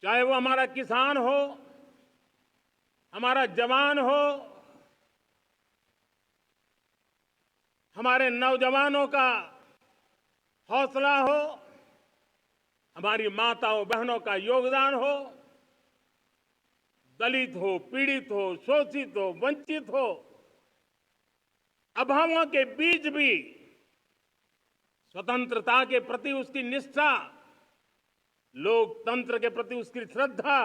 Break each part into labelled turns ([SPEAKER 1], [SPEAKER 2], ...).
[SPEAKER 1] चाहे वो हमारा किसान हो, हमारा जवान हो, हमारे नौजवानों का हौसला हो, हमारी माताओं बहनों का योगदान हो, दलित हो, पीड़ित हो, शोषित हो, वंचित हो, अभावों के बीच भी स्वतंत्रता के प्रति उसकी निष्ठा, लोकतंत्र के प्रति उसकी श्रद्धा,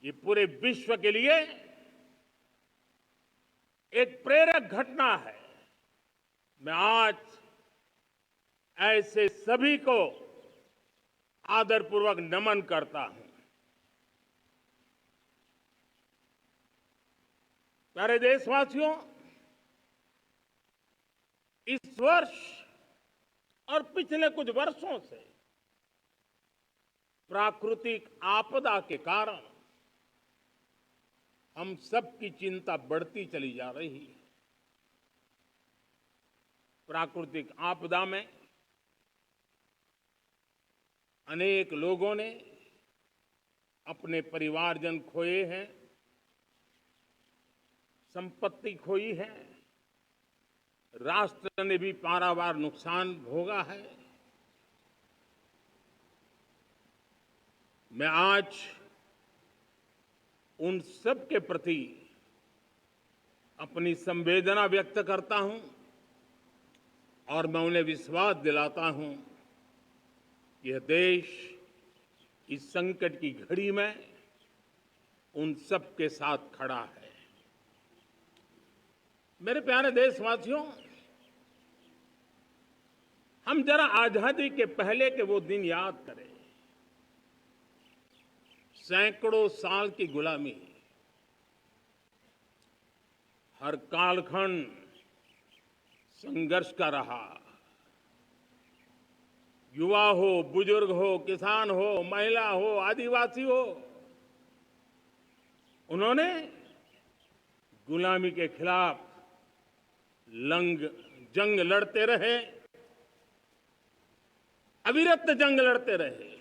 [SPEAKER 1] ये पूरे विश्व के लिए एक प्रेरक घटना है। मैं आज ऐसे सभी को आदरपूर्वक नमन करता हूं। प्यारे देशवासियों, इस वर्ष और पिछले कुछ वर्षों से प्राकृतिक आपदा के कारण हम सबकी चिंता बढ़ती चली जा रही है। प्राकृतिक आपदा में अनेक लोगों ने अपने परिवारजन खोए हैं, संपत्ति खोई है, राष्ट्र ने भी पारावार नुकसान भोगा है। मैं आज उन सब के प्रति अपनी संवेदना व्यक्त करता हूं और मैं उन्हें विश्वास दिलाता हूं कि यह देश इस संकट की घड़ी में उन सब के साथ खड़ा है। मेरे प्यारे देशवासियों, हम जरा आजादी के पहले के वो दिन याद करें। सैकड़ों साल की गुलामी, हर कालखंड संघर्ष का रहा। युवा हो, बुजुर्ग हो, किसान हो, महिला हो, आदिवासी हो, उन्होंने गुलामी के खिलाफ जंग लड़ते रहे, अविरत जंग लड़ते रहे।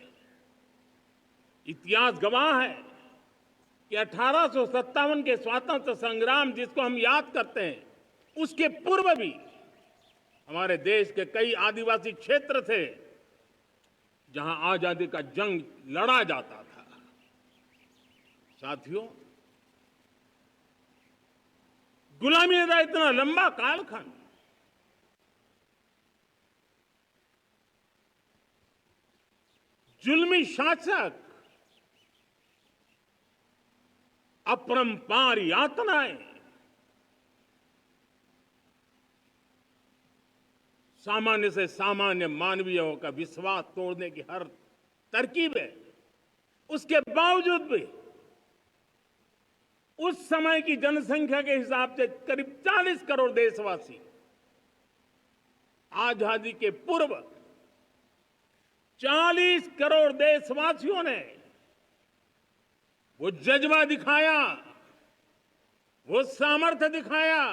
[SPEAKER 1] इतिहास गवाह है कि 1857 के स्वातंत्र संग्राम जिसको हम याद करते हैं, उसके पूर्व भी हमारे देश के कई आदिवासी क्षेत्र थे जहां आजादी का जंग लड़ा जाता था। साथियों, गुलामी का इतना लंबा कालखंड, जुल्मी शासक, अपरंपार यातनाएं, सामान्य से सामान्य मानवीयों का विश्वास तोड़ने की हर तरकीब है। उसके बावजूद भी उस समय की जनसंख्या के हिसाब से करीब 40 करोड़ देशवासी आजादी के पूर्व 40 करोड़ देशवासियों ने वो जज्बा दिखाया, वो सामर्थ्य दिखाया,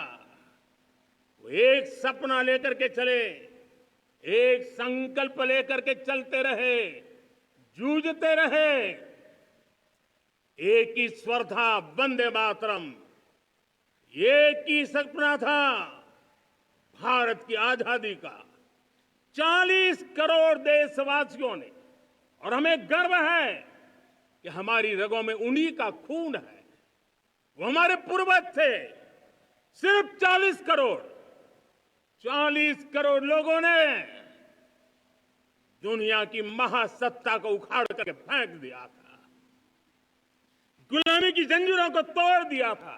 [SPEAKER 1] वो एक सपना लेकर के चले, एक संकल्प लेकर के चलते रहे, जूझते रहे। एक ही स्वर था, वंदे मातरम। एक ही सपना था, भारत की आजादी का। 40 करोड़ देशवासियों ने, और हमें गर्व है कि हमारी रगों में उन्हीं का खून है। वो हमारे पूर्वज थे। सिर्फ 40 करोड़ लोगों ने दुनिया की महासत्ता को उखाड़ करके फेंक दिया था, गुलामी की जंजीरों को तोड़ दिया था।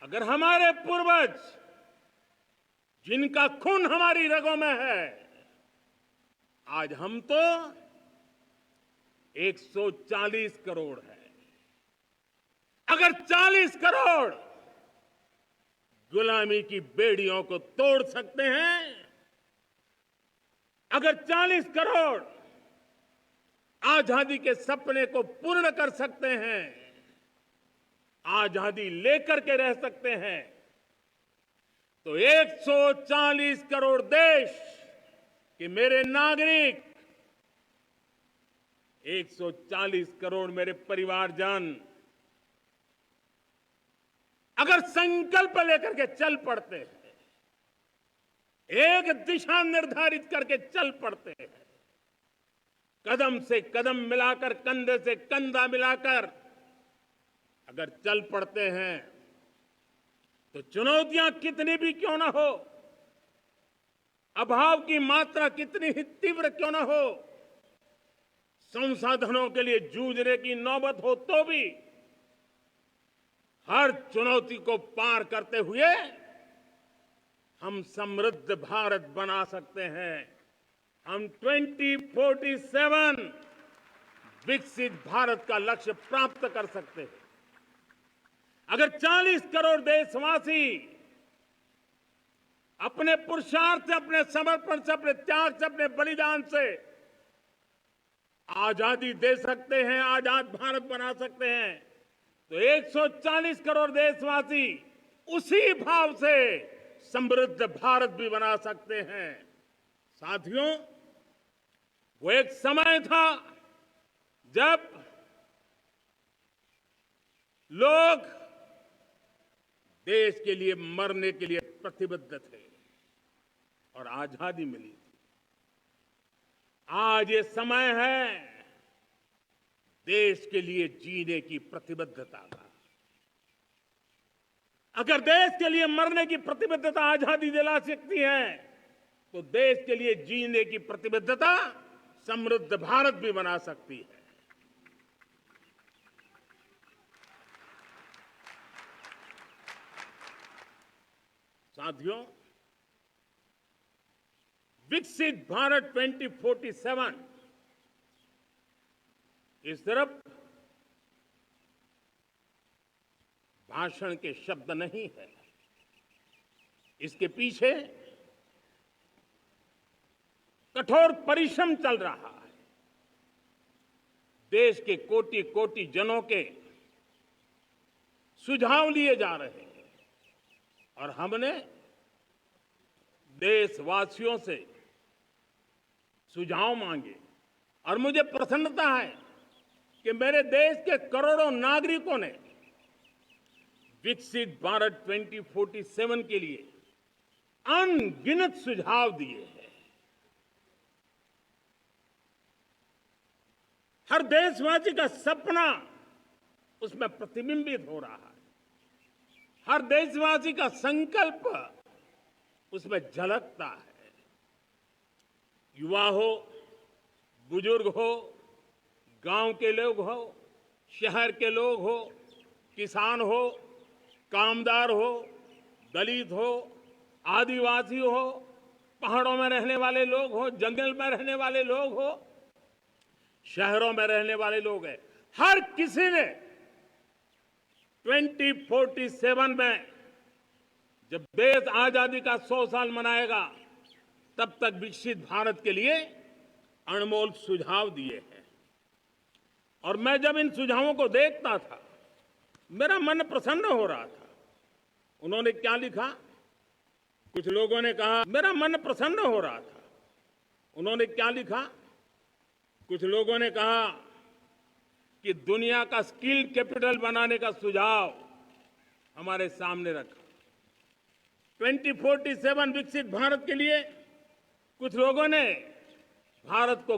[SPEAKER 1] अगर हमारे पूर्वज, जिनका खून हमारी रगों में है, आज हम तो 140 करोड़ है। अगर 40 करोड़ गुलामी की बेड़ियों को तोड़ सकते हैं, अगर 40 करोड़ आजादी के सपने को पूर्ण कर सकते हैं, आजादी लेकर के रह सकते हैं, तो 140 करोड़ देश के मेरे नागरिक 140 करोड़ मेरे परिवारजन अगर संकल्प लेकर के चल पड़ते हैं, एक दिशा निर्धारित करके चल पड़ते हैं, कदम से कदम मिलाकर, कंधे से कंधा मिलाकर अगर चल पड़ते हैं, तो चुनौतियां कितनी भी क्यों ना हो, अभाव की मात्रा कितनी ही तीव्र क्यों ना हो, संसाधनों के लिए जूझने की नौबत हो तो भी हर चुनौती को पार करते हुए हम समृद्ध भारत बना सकते हैं। हम 2047 विकसित भारत का लक्ष्य प्राप्त कर सकते हैं। अगर 40 करोड़ देशवासी अपने पुरुषार्थ से, अपने समर्पण से, अपने त्याग से, अपने बलिदान से आजादी दे सकते हैं, आजाद भारत बना सकते हैं, तो 140 करोड़ देशवासी उसी भाव से समृद्ध भारत भी बना सकते हैं। साथियों, वो एक समय था जब लोग देश के लिए मरने के लिए प्रतिबद्ध थे और आजादी मिली थी। आज ये समय है देश के लिए जीने की प्रतिबद्धता का। अगर देश के लिए मरने की प्रतिबद्धता आजादी दिला सकती है, तो देश के लिए जीने की प्रतिबद्धता समृद्ध भारत भी बना सकती है। साथियों, विकसित भारत 2047 इस तरफ भाषण के शब्द नहीं है, इसके पीछे कठोर परिश्रम चल रहा है। देश के कोटि कोटि जनों के सुझाव लिए जा रहे हैं और हमने देशवासियों से सुझाव मांगे और मुझे प्रसन्नता है कि मेरे देश के करोड़ों नागरिकों ने विकसित भारत 2047 के लिए अनगिनत सुझाव दिए हैं। हर देशवासी का सपना उसमें प्रतिबिंबित हो रहा है, हर देशवासी का संकल्प उसमें झलकता है। युवा हो, बुजुर्ग हो, गांव के लोग हो, शहर के लोग हो, किसान हो, कामदार हो, दलित हो, आदिवासी हो, पहाड़ों में रहने वाले लोग हो, जंगल में रहने वाले लोग हो, शहरों में रहने वाले लोग हैं, हर किसी ने 2047 में जब देश आजादी का 100 साल मनाएगा, तब तक विकसित भारत के लिए अनमोल सुझाव दिए हैं। और मैं जब इन सुझावों को देखता था, मेरा मन प्रसन्न हो रहा था। उन्होंने क्या लिखा? कुछ लोगों ने कहा, मेरा मन प्रसन्न हो रहा था। उन्होंने क्या लिखा? कुछ लोगों ने कहा कि दुनिया का स्किल कैपिटल बनाने का सुझाव हमारे सामने रखा। 2047 विकसित भारत के लिए कुछ लोगों ने भारत को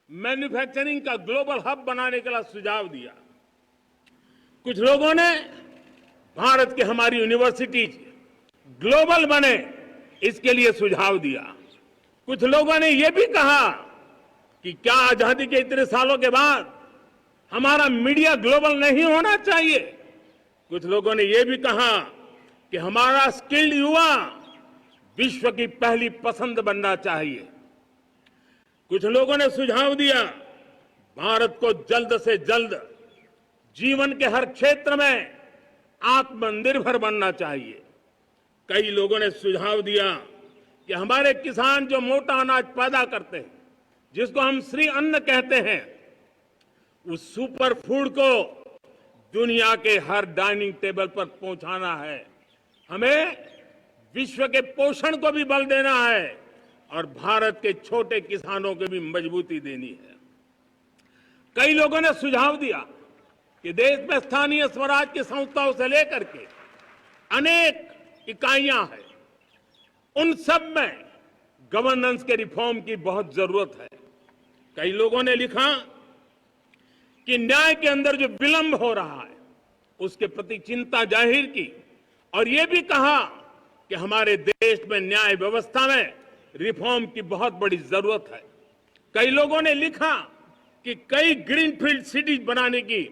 [SPEAKER 1] मैन्युफैक्चरिंग का ग्लोबल हब बनाने के लिए सुझाव दिया। कुछ लोगों ने भारत की हमारी यूनिवर्सिटीज ग्लोबल बने, इसके लिए सुझाव दिया। कुछ लोगों ने यह भी कहा कि क्या आजादी के इतने सालों के बाद हमारा मीडिया ग्लोबल नहीं होना चाहिए। कुछ लोगों ने यह भी कहा कि हमारा स्किल्ड युवा विश्व की पहली पसंद बनना चाहिए। कुछ लोगों ने सुझाव दिया, भारत को जल्द से जल्द जीवन के हर क्षेत्र में आत्मनिर्भर बनना चाहिए। कई लोगों ने सुझाव दिया कि हमारे किसान जो मोटा अनाज पैदा करते हैं, जिसको हम श्री अन्न कहते हैं, उस सुपर फूड को दुनिया के हर डाइनिंग टेबल पर पहुंचाना है। हमें विश्व के पोषण को भी बल देना है और भारत के छोटे किसानों को भी मजबूती देनी है। कई लोगों ने सुझाव दिया कि देश में स्थानीय स्वराज की संस्थाओं से लेकर के अनेक इकाइयां हैं, उन सब में गवर्नेंस के रिफॉर्म की बहुत जरूरत है। कई लोगों ने लिखा कि न्याय के अंदर जो विलंब हो रहा है उसके प्रति चिंता जाहिर की और यह भी कहा कि हमारे देश में न्याय व्यवस्था में रिफॉर्म की बहुत बड़ी जरूरत है। कई लोगों ने लिखा कि कई ग्रीनफील्ड सिटीज बनाने की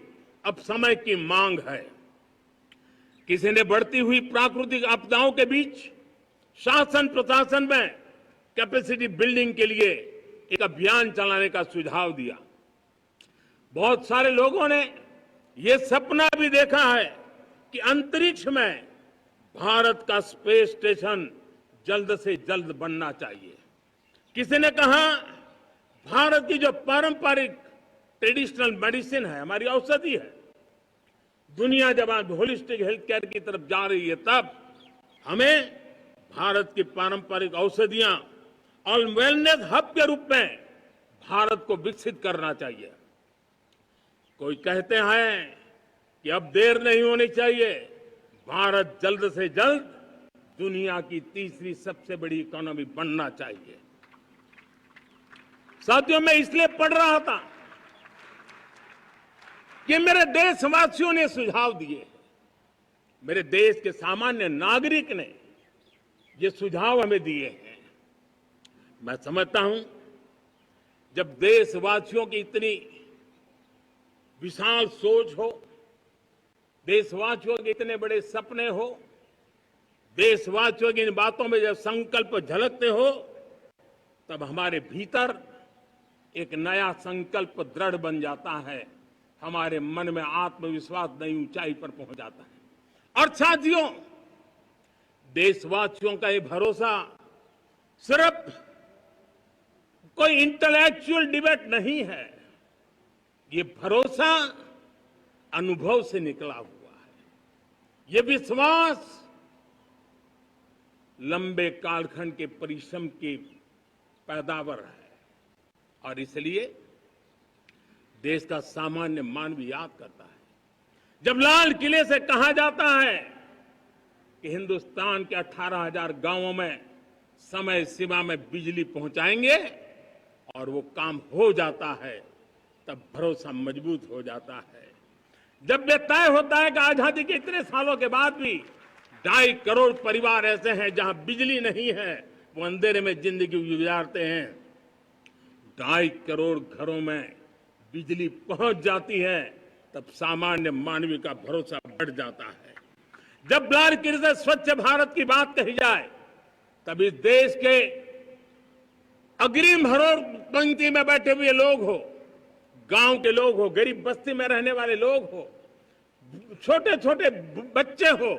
[SPEAKER 1] अब समय की मांग है। किसी ने बढ़ती हुई प्राकृतिक आपदाओं के बीच शासन प्रशासन में कैपेसिटी बिल्डिंग के लिए एक अभियान चलाने का सुझाव दिया। बहुत सारे लोगों ने यह सपना भी देखा है कि अंतरिक्ष में भारत का स्पेस स्टेशन जल्द से जल्द बनना चाहिए। किसी ने कहा भारत की जो पारंपरिक ट्रेडिशनल मेडिसिन है, हमारी औषधि है, दुनिया जब आज होलिस्टिक हेल्थ केयर की तरफ जा रही है तब हमें भारत की पारंपरिक औषधियां और वेलनेस हब के रूप में भारत को विकसित करना चाहिए। कोई कहते हैं कि अब देर नहीं होनी चाहिए, भारत जल्द से जल्द दुनिया की तीसरी सबसे बड़ी इकोनॉमी बनना चाहिए। साथियों, मैं इसलिए पढ़ रहा था कि मेरे देशवासियों ने सुझाव दिए, मेरे देश के सामान्य नागरिक ने ये सुझाव हमें दिए हैं। मैं समझता हूं जब देशवासियों की इतनी विशाल सोच हो, देशवासियों के इतने बड़े सपने हो, देशवासियों की इन बातों में जब संकल्प झलकते हो तब हमारे भीतर एक नया संकल्प दृढ़ बन जाता है, हमारे मन में आत्मविश्वास नई ऊंचाई पर पहुंच जाता है। और साथियों, देशवासियों का ये भरोसा सिर्फ कोई इंटेलेक्चुअल डिबेट नहीं है, ये भरोसा अनुभव से निकला हुआ है। ये विश्वास लंबे कालखंड के परिश्रम की पैदावार है और इसलिए देश का सामान्य मानव याद करता है जब लाल किले से कहा जाता है कि हिंदुस्तान के 18,000 गांवों में समय सीमा में बिजली पहुंचाएंगे और वो काम हो जाता है, तब भरोसा मजबूत हो जाता है। जब ये तय होता है कि आजादी के इतने सालों के बाद भी 2.5 करोड़ परिवार ऐसे हैं जहां बिजली नहीं है, वो अंधेरे में जिंदगी गुजारते हैं, 2.5 करोड़ घरों में बिजली पहुंच जाती है, तब सामान्य मानवीय का भरोसा बढ़ जाता है। जब लाल किले से स्वच्छ भारत की बात कही जाए तब इस देश के अग्रिम हरोड़ पंक्ति में बैठे हुए लोग हो, गांव के लोग हो, गरीब बस्ती में रहने वाले लोग हो, छोटे छोटे बच्चे हो,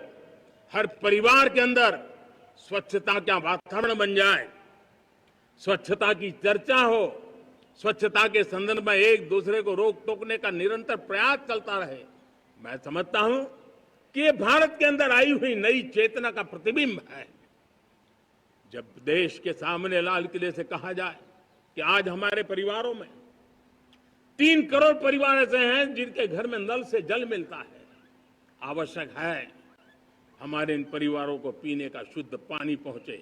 [SPEAKER 1] हर परिवार के अंदर स्वच्छता का वातावरण बन जाए, स्वच्छता की चर्चा हो, स्वच्छता के संदर्भ में एक दूसरे को रोक टोकने का निरंतर प्रयास चलता रहे। मैं समझता हूं कि ये भारत के अंदर आई हुई नई चेतना का प्रतिबिंब है। जब देश के सामने लाल किले से कहा जाए कि आज हमारे परिवारों में 3 करोड़ परिवार ऐसे हैं जिनके घर में नल से जल मिलता है, आवश्यक है हमारे इन परिवारों को पीने का शुद्ध पानी पहुंचे।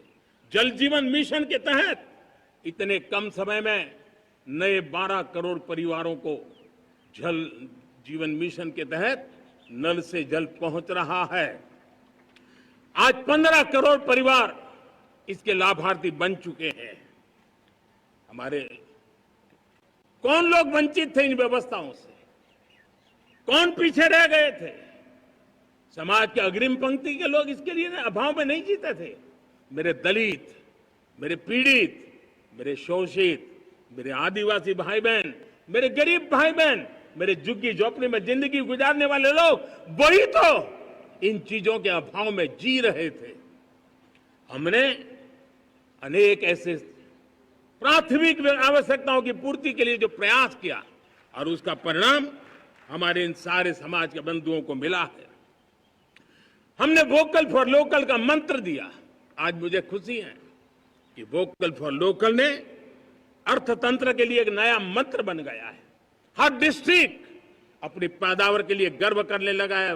[SPEAKER 1] जल जीवन मिशन के तहत इतने कम समय में नए 12 करोड़ परिवारों को जल जीवन मिशन के तहत नल से जल पहुंच रहा है। आज 15 करोड़ परिवार इसके लाभार्थी बन चुके हैं। हमारे कौन लोग वंचित थे इन व्यवस्थाओं से, कौन पीछे रह गए थे? समाज के अग्रिम पंक्ति के लोग इसके लिए अभाव में नहीं जीते थे। मेरे दलित, मेरे पीड़ित, मेरे शोषित, मेरे आदिवासी भाई बहन, मेरे गरीब भाई बहन, मेरे झुग्गी झोपड़ी में जिंदगी गुजारने वाले लोग, वही तो इन चीजों के अभाव में जी रहे थे। हमने अनेक ऐसे प्राथमिक आवश्यकताओं की पूर्ति के लिए जो प्रयास किया और उसका परिणाम हमारे इन सारे समाज के बंधुओं को मिला है। हमने वोकल फॉर लोकल का मंत्र दिया। आज मुझे खुशी है कि वोकल फॉर लोकल ने अर्थतंत्र के लिए एक नया मंत्र बन गया है। हर डिस्ट्रिक्ट अपनी पैदावार के लिए गर्व करने लगा है।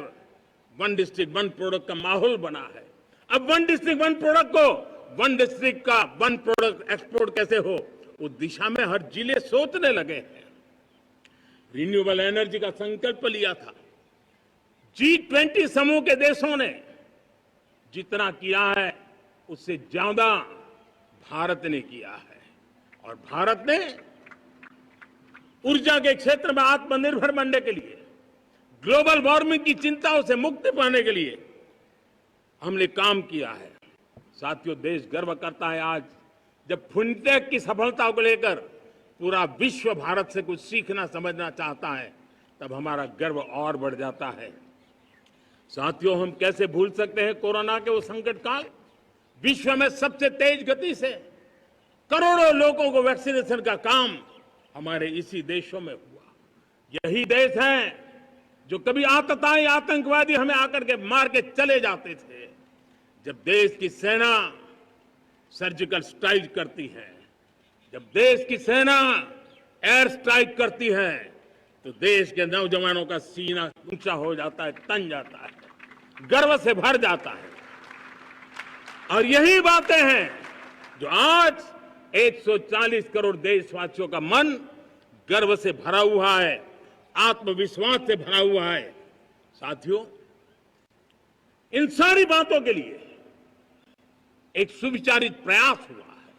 [SPEAKER 1] वन डिस्ट्रिक्ट वन प्रोडक्ट का माहौल बना है। अब वन डिस्ट्रिक्ट वन प्रोडक्ट को वन डिस्ट्रिक्ट का वन प्रोडक्ट एक्सपोर्ट कैसे हो, उस दिशा में हर जिले सोचने लगे हैं। रिन्यूएबल एनर्जी का संकल्प लिया था। G20 समूह के देशों ने जितना किया है उससे ज्यादा भारत ने किया है। और भारत ने ऊर्जा के क्षेत्र में आत्मनिर्भर बनने के लिए, ग्लोबल वार्मिंग की चिंताओं से मुक्ति पाने के लिए हमने काम किया है। साथियों, देश गर्व करता है आज जब फिनटेक की सफलता को लेकर पूरा विश्व भारत से कुछ सीखना समझना चाहता है, तब हमारा गर्व और बढ़ जाता है। साथियों, हम कैसे भूल सकते हैं कोरोना के वो संकट काल। विश्व में सबसे तेज गति से करोड़ों लोगों को वैक्सीनेशन का काम हमारे इसी देशों में हुआ। यही देश हैं जो कभी आतताई आतंकवादी हमें आकर के मार के चले जाते थे। जब देश की सेना सर्जिकल स्ट्राइक करती है, जब देश की सेना एयर स्ट्राइक करती है, तो देश के नौजवानों का सीना ऊंचा हो जाता है, तन जाता है, गर्व से भर जाता है। और यही बातें हैं जो आज 140 करोड़ देशवासियों का मन गर्व से भरा हुआ है, आत्मविश्वास से भरा हुआ है। साथियों, इन सारी बातों के लिए एक सुविचारित प्रयास हुआ है।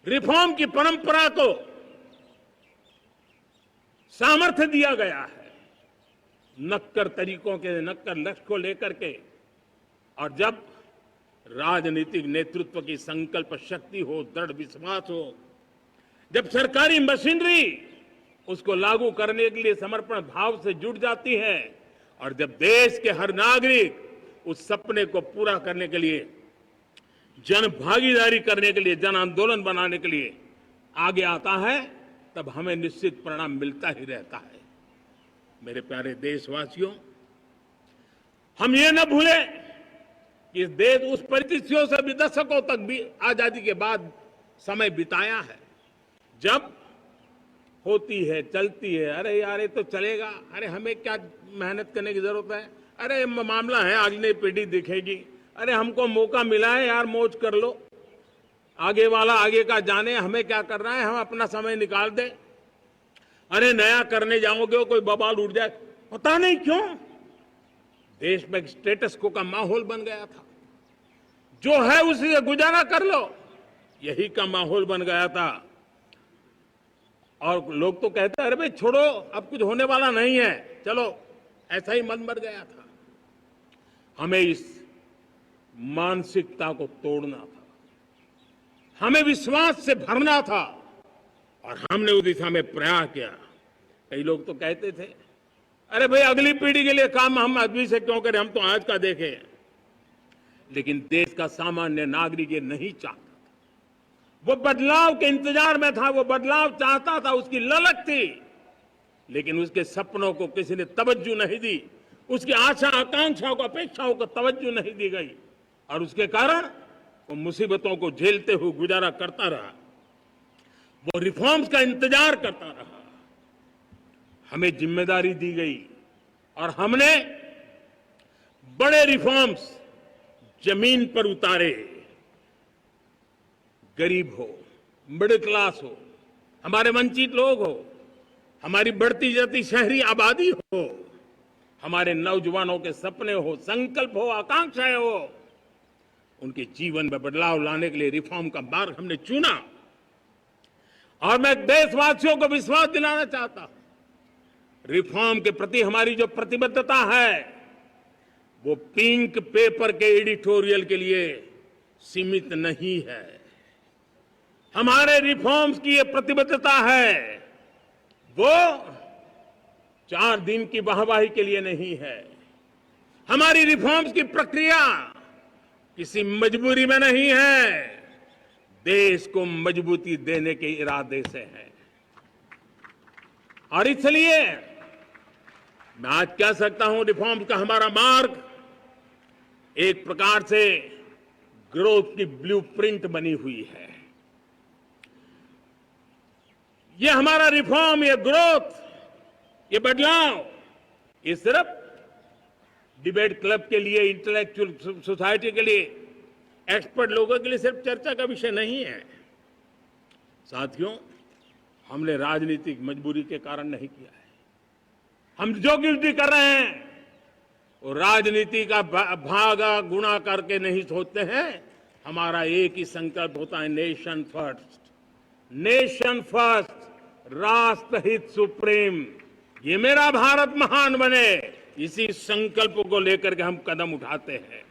[SPEAKER 1] रिफॉर्म की परंपरा को सामर्थ्य दिया गया है, नक्कर तरीकों के, नक्कर लक्ष्य को लेकर के। और जब राजनीतिक नेतृत्व की संकल्प शक्ति हो, दृढ़ विश्वास हो, जब सरकारी मशीनरी उसको लागू करने के लिए समर्पण भाव से जुट जाती है, और जब देश के हर नागरिक उस सपने को पूरा करने के लिए, जन भागीदारी करने के लिए, जन आंदोलन बनाने के लिए आगे आता है, तब हमें निश्चित परिणाम मिलता ही रहता है। मेरे प्यारे देशवासियों, हम ये न भूलें कि इस देश उस परिस्थितियों से भी दशकों तक भी आजादी के बाद समय बिताया है, जब होती है, चलती है, अरे यार ये तो चलेगा, अरे हमें क्या मेहनत करने की जरूरत है, अरे मामला है अगली पीढ़ी दिखेगी, अरे हमको मौका मिला है यार, मौज कर लो, आगे वाला आगे का जाने, हमें क्या करना है, हम अपना समय निकाल दें। अरे नया करने जाओगे कोई बवाल उठ जाए, पता नहीं क्यों देश में स्टेटस को का माहौल बन गया था। जो है उसी से गुजारा कर लो, यही का माहौल बन गया था। और लोग तो कहते हैं अरे भाई छोड़ो, अब कुछ होने वाला नहीं है, चलो, ऐसा ही मन बन गया था। हमें इस मानसिकता को तोड़ना था, हमें विश्वास से भरना था, और हमने उस दिशा में प्रयास किया। कई लोग तो कहते थे अरे भाई अगली पीढ़ी के लिए काम हम अभी से क्यों करें, हम तो आज का देखें। लेकिन देश का सामान्य नागरिक ये नहीं चाहता था, वो बदलाव के इंतजार में था, वो बदलाव चाहता था, उसकी ललक थी, लेकिन उसके सपनों को किसी ने तवज्जो नहीं दी, उसकी आशा आकांक्षाओं को, अपेक्षाओं को तवज्जो नहीं दी गई, और उसके कारण वो मुसीबतों को झेलते हुए गुजारा करता रहा, वो रिफॉर्म्स का इंतजार करता रहा। हमें जिम्मेदारी दी गई और हमने बड़े रिफॉर्म्स जमीन पर उतारे। गरीब हो, मिडिल क्लास हो, हमारे वंचित लोग हो, हमारी बढ़ती जाती शहरी आबादी हो, हमारे नौजवानों के सपने हो, संकल्प हो, आकांक्षाएं हो, उनके जीवन में बदलाव लाने के लिए रिफॉर्म का मार्ग हमने चुना। और मैं देशवासियों को विश्वास दिलाना चाहता हूं, रिफॉर्म के प्रति हमारी जो प्रतिबद्धता है वो पिंक पेपर के एडिटोरियल के लिए सीमित नहीं है। हमारे रिफॉर्म्स की ये प्रतिबद्धता है, वो 4 दिन की वाहवाही के लिए नहीं है। हमारी रिफॉर्म्स की प्रक्रिया किसी मजबूरी में नहीं है, देश को मजबूती देने के इरादे से है। और इसलिए मैं आज कह सकता हूं, रिफॉर्म का हमारा मार्ग एक प्रकार से ग्रोथ की ब्लूप्रिंट बनी हुई है। ये हमारा रिफॉर्म, ये ग्रोथ, ये बदलाव, ये सिर्फ डिबेट क्लब के लिए, इंटेलेक्चुअल सोसाइटी के लिए, एक्सपर्ट लोगों के लिए सिर्फ चर्चा का विषय नहीं है। साथियों, हमने राजनीतिक मजबूरी के कारण नहीं किया है। हम जो कुछ भी कर रहे हैं वो राजनीति का भागा गुणा करके नहीं सोचते हैं। हमारा एक ही संकल्प होता है, नेशन फर्स्ट, नेशन फर्स्ट, राष्ट्र हित सुप्रीम। ये मेरा भारत महान बने, इसी संकल्प को लेकर के हम कदम उठाते हैं।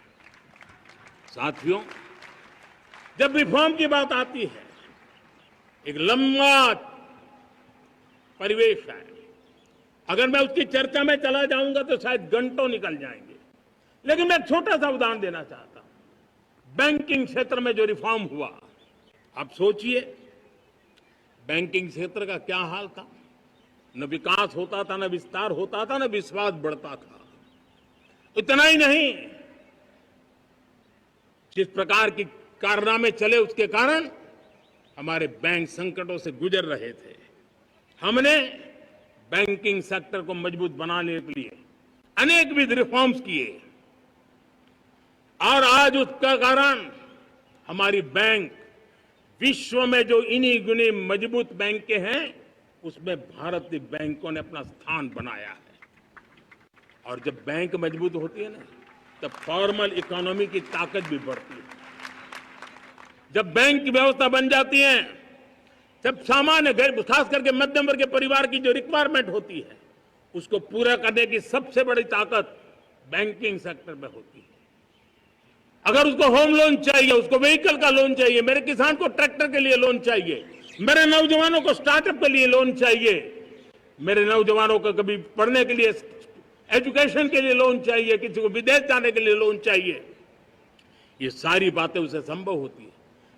[SPEAKER 1] साथियों, जब रिफॉर्म की बात आती है, एक लंबा परिवेश है। अगर मैं उसकी चर्चा में चला जाऊंगा तो शायद घंटों निकल जाएंगे, लेकिन मैं एक छोटा सा उदाहरण देना चाहता हूं। बैंकिंग क्षेत्र में जो रिफॉर्म हुआ, आप सोचिए, बैंकिंग क्षेत्र का क्या हाल था। न विकास होता था, न विस्तार होता था, न विश्वास बढ़ता था। इतना ही नहीं, जिस प्रकार की कारनामे चले उसके कारण हमारे बैंक संकटों से गुजर रहे थे। हमने बैंकिंग सेक्टर को मजबूत बनाने के लिए अनेकविध रिफॉर्म्स किए और आज उसका कारण हमारी बैंक विश्व में जो इन्हीं गुनी मजबूत बैंक हैं उसमें भारतीय बैंकों ने अपना स्थान बनाया है। और जब बैंक मजबूत होती है ना, तब फॉर्मल इकोनॉमी की ताकत भी बढ़ती है। जब बैंक की व्यवस्था बन जाती है, जब सामान्य खास करके मध्यम वर्ग के परिवार की जो रिक्वायरमेंट होती है उसको पूरा करने की सबसे बड़ी ताकत बैंकिंग सेक्टर में होती है। अगर उसको होम लोन चाहिए, उसको व्हीकल का लोन चाहिए, मेरे किसान को ट्रैक्टर के लिए लोन चाहिए, मेरे नौजवानों को स्टार्टअप के लिए लोन चाहिए, मेरे नौजवानों को कभी पढ़ने के लिए, एजुकेशन के लिए लोन चाहिए, किसी को विदेश जाने के लिए लोन चाहिए, ये सारी बातें उसे संभव होती है।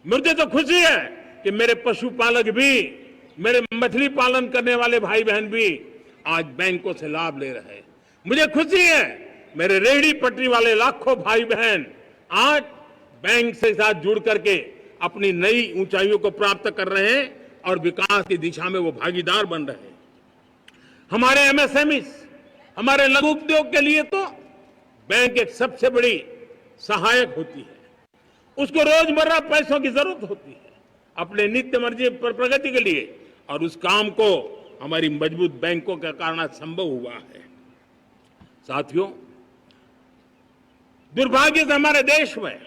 [SPEAKER 1] मुझे तो खुशी है कि मेरे पशुपालक भी, मेरे मछली पालन करने वाले भाई बहन भी आज बैंकों से लाभ ले रहे हैं। मुझे खुशी है मेरे रेहड़ी पटरी वाले लाखों भाई बहन आज बैंक से साथ जुड़ करके अपनी नई ऊंचाइयों को प्राप्त कर रहे हैं और विकास की दिशा में वो भागीदार बन रहे हैं। हमारे एमएसएमई, हमारे लघु उद्योग के लिए तो बैंक एक सबसे बड़ी सहायक होती है। उसको रोजमर्रा पैसों की जरूरत होती है अपने नित्य मर्जी पर प्रगति के लिए, और उस काम को हमारी मजबूत बैंकों के कारण संभव हुआ है। साथियों, दुर्भाग्य से हमारे देश में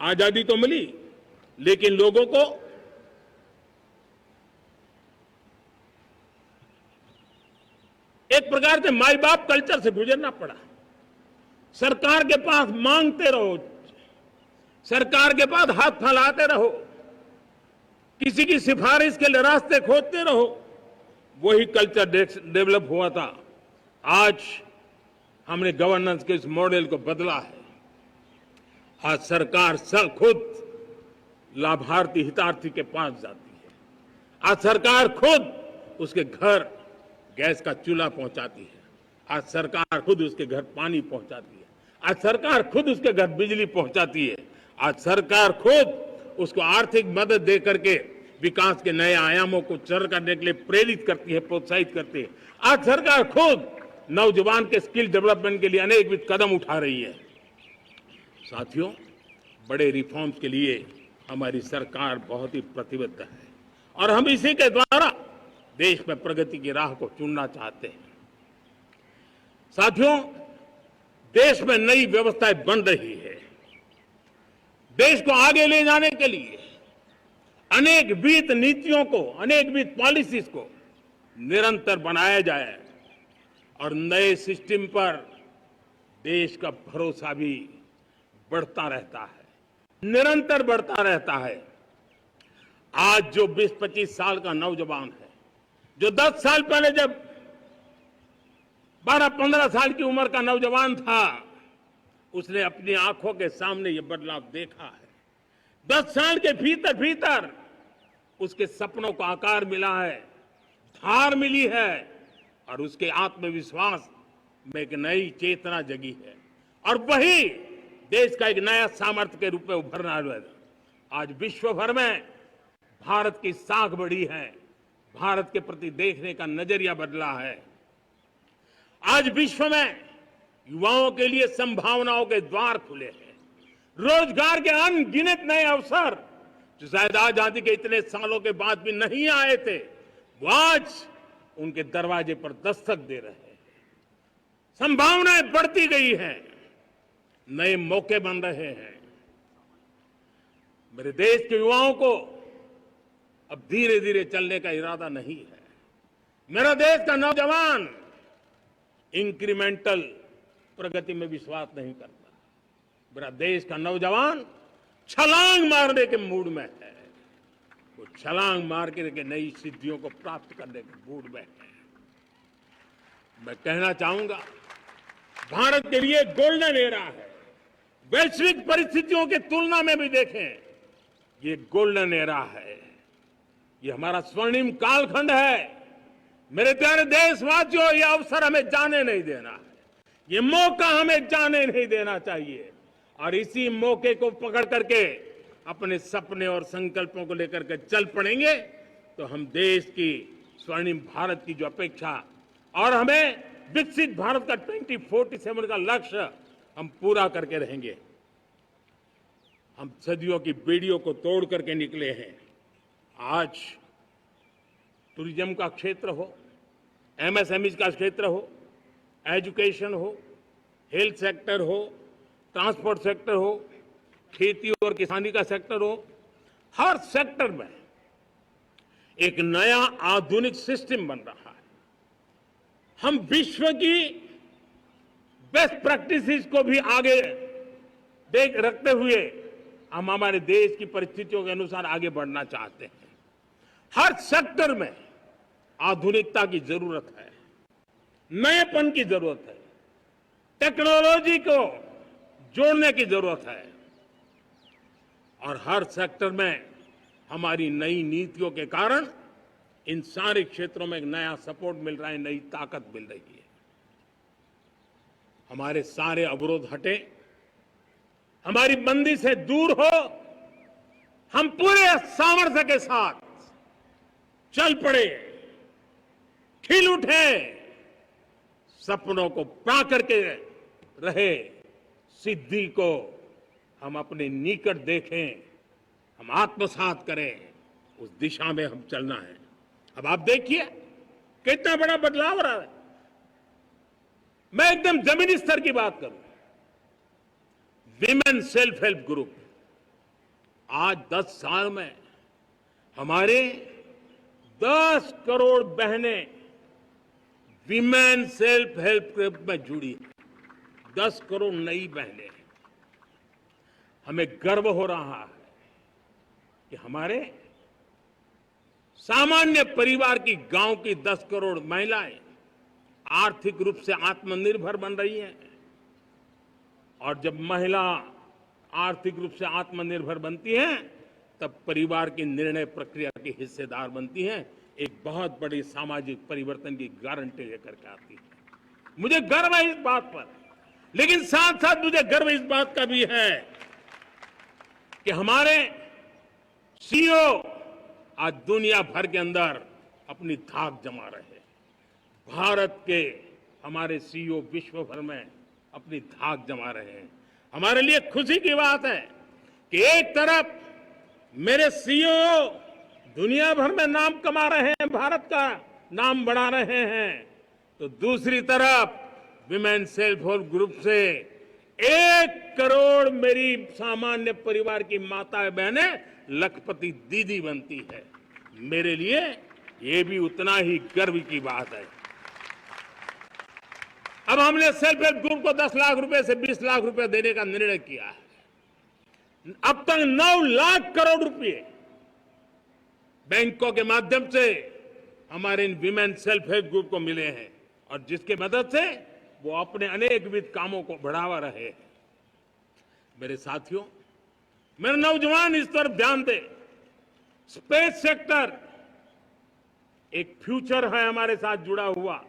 [SPEAKER 1] आजादी तो मिली, लेकिन लोगों को एक प्रकार से माई बाप कल्चर से गुजरना पड़ा। सरकार के पास मांगते रहो, सरकार के पास हाथ फैलाते रहो, किसी की सिफारिश के लिए रास्ते खोजते रहो, वही कल्चर डेवलप हुआ था। आज हमने गवर्नेंस के इस मॉडल को बदला है। आज सरकार खुद लाभार्थी हितार्थी के पास जाती है। आज सरकार खुद उसके घर गैस का चूल्हा पहुंचाती है। आज सरकार खुद उसके घर पानी पहुंचाती है। आज सरकार खुद उसके घर बिजली पहुंचाती है। आज सरकार खुद उसको आर्थिक मदद दे करके विकास के नए आयामों को सर करने के लिए प्रेरित करती है, प्रोत्साहित करती है। आज सरकार खुद नौजवान के स्किल डेवलपमेंट के लिए अनेक कदम उठा रही है। साथियों, बड़े रिफॉर्म्स के लिए हमारी सरकार बहुत ही प्रतिबद्ध है और हम इसी के द्वारा देश में प्रगति की राह को चुनना चाहते हैं। साथियों, देश में नई व्यवस्थाएं बन रही है। देश को आगे ले जाने के लिए अनेकविध नीतियों को, अनेकविध पॉलिसीज को निरंतर बनाया जाए और नए सिस्टम पर देश का भरोसा भी बढ़ता रहता है, निरंतर बढ़ता रहता है। आज जो 20-25 साल का नौजवान है, जो 10 साल पहले जब 12-15 साल की उम्र का नौजवान था, उसने अपनी आंखों के सामने ये बदलाव देखा है। 10 साल के भीतर भीतर उसके सपनों को आकार मिला है, धार मिली है और उसके आत्मविश्वास में एक नई चेतना जगी है और वही देश का एक नया सामर्थ्य के रूप में उभरना है। आज विश्व भर में भारत की साख बढ़ी है, भारत के प्रति देखने का नजरिया बदला है। आज विश्व में युवाओं के लिए संभावनाओं के द्वार खुले हैं। रोजगार के अनगिनत नए अवसर जो शायद आजादी के इतने सालों के बाद भी नहीं आए थे, वो आज उनके दरवाजे पर दस्तक दे रहे हैं। संभावनाएं बढ़ती गई हैं, नए मौके बन रहे हैं। मेरे देश के युवाओं को अब धीरे धीरे चलने का इरादा नहीं है। मेरा देश का नौजवान इंक्रीमेंटल प्रगति में विश्वास नहीं करता। मेरा देश का नौजवान छलांग मारने के मूड में है। वो छलांग मार के नई सिद्धियों को प्राप्त करने के मूड में है। मैं कहना चाहूंगा, भारत के लिए गोल्डन एरा है। वैश्विक परिस्थितियों की तुलना में भी देखें, ये गोल्डन एरा है। ये हमारा स्वर्णिम कालखंड है। मेरे प्यारे देशवासियों, ये अवसर हमें जाने नहीं देना है। ये मौका हमें जाने नहीं देना चाहिए। और इसी मौके को पकड़ करके अपने सपने और संकल्पों को लेकर के चल पड़ेंगे तो हम देश की स्वर्णिम भारत की जो अपेक्षा और हमें विकसित भारत का 2047 का लक्ष्य हम पूरा करके रहेंगे। हम सदियों की बेड़ियों को तोड़ करके निकले हैं। आज टूरिज्म का क्षेत्र हो, एमएसएमई का क्षेत्र हो, एजुकेशन हो, हेल्थ सेक्टर हो, ट्रांसपोर्ट सेक्टर हो, खेती और किसानी का सेक्टर हो, हर सेक्टर में एक नया आधुनिक सिस्टम बन रहा है। हम विश्व की बेस्ट प्रैक्टिसेस को भी आगे देख रखते हुए हम हमारे देश की परिस्थितियों के अनुसार आगे बढ़ना चाहते हैं। हर सेक्टर में आधुनिकता की जरूरत है, नएपन की जरूरत है, टेक्नोलॉजी को जोड़ने की जरूरत है। और हर सेक्टर में हमारी नई नीतियों के कारण इन सारे क्षेत्रों में एक नया सपोर्ट मिल रहा है, नई ताकत मिल रही है। हमारे सारे अवरोध हटे, हमारी बंदी से दूर हो, हम पूरे सामर्थ्य के साथ चल पड़े, खिल उठे, सपनों को पा करके रहे, सिद्धि को हम अपने निकट देखें, हम आत्मसात करें, उस दिशा में हम चलना है। अब आप देखिए कितना बड़ा बदलाव रहा है। मैं एकदम जमीनी स्तर की बात करूं, विमेन सेल्फ हेल्प ग्रुप आज 10 साल में हमारे 10 करोड़ बहनें विमेन सेल्फ हेल्प ग्रुप में जुड़ी। 10 करोड़ नई बहनें। हमें गर्व हो रहा है कि हमारे सामान्य परिवार की, गांव की 10 करोड़ महिलाएं आर्थिक रूप से आत्मनिर्भर बन रही हैं। और जब महिला आर्थिक रूप से आत्मनिर्भर बनती हैं, तब परिवार की निर्णय प्रक्रिया की हिस्सेदार बनती हैं, एक बहुत बड़ी सामाजिक परिवर्तन की गारंटी लेकर के आती है। मुझे गर्व है इस बात पर, लेकिन साथ साथ मुझे गर्व इस बात का भी है कि हमारे सीईओ आज दुनिया भर के अंदर अपनी धाक जमा रहे हैं। भारत के हमारे सीईओ विश्व भर में अपनी धाक जमा रहे हैं। हमारे लिए खुशी की बात है कि एक तरफ मेरे सीईओ दुनिया भर में नाम कमा रहे हैं, भारत का नाम बढ़ा रहे हैं, तो दूसरी तरफ विमेन सेल्फ हेल्प ग्रुप से 1 करोड़ मेरी सामान्य परिवार की माताएं बहनें लखपति दीदी बनती है। मेरे लिए ये भी उतना ही गर्व की बात है। अब हमने सेल्फ हेल्प ग्रुप को 10 लाख रुपए से 20 लाख रुपए देने का निर्णय किया है। अब तक 9 लाख करोड़ रुपए बैंकों के माध्यम से हमारे इन विमेन सेल्फ हेल्प ग्रुप को मिले हैं, और जिसकी मदद से वो अपने अनेकविध कामों को बढ़ावा रहे हैं। मेरे साथियों, मेरे नौजवान इस तरफ ध्यान दें। स्पेस सेक्टर एक फ्यूचर है हमारे साथ जुड़ा हुआ,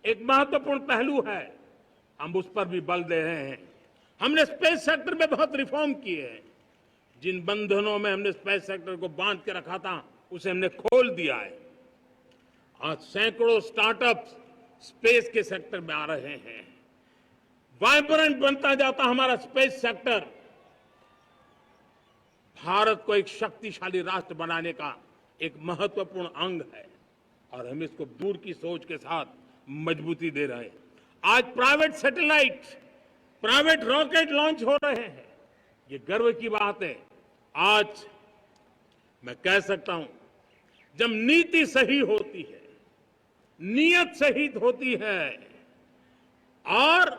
[SPEAKER 1] एक महत्वपूर्ण पहलू है। हम उस पर भी बल दे रहे हैं। हमने स्पेस सेक्टर में बहुत रिफॉर्म किए हैं। जिन बंधनों में हमने स्पेस सेक्टर को बांध के रखा था, उसे हमने खोल दिया है। आज सैकड़ों स्टार्टअप्स स्पेस के सेक्टर में आ रहे हैं। वाइब्रेंट बनता जाता हमारा स्पेस सेक्टर भारत को एक शक्तिशाली राष्ट्र बनाने का एक महत्वपूर्ण अंग है और हम इसको दूर की सोच के साथ मजबूती दे रहे हैं। आज private satellite, private rocket launch हो रहे हैं। ये गर्व की बात है। आज मैं कह सकता हूं, जब नीति सही होती है, नियत सही होती है और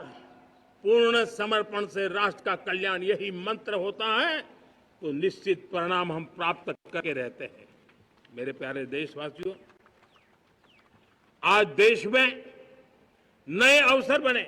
[SPEAKER 1] पूर्ण समर्पण से राष्ट्र का कल्याण यही मंत्र होता है, तो निश्चित परिणाम हम प्राप्त करके रहते हैं। मेरे प्यारे देशवासियों, आज देश में नए अवसर बने।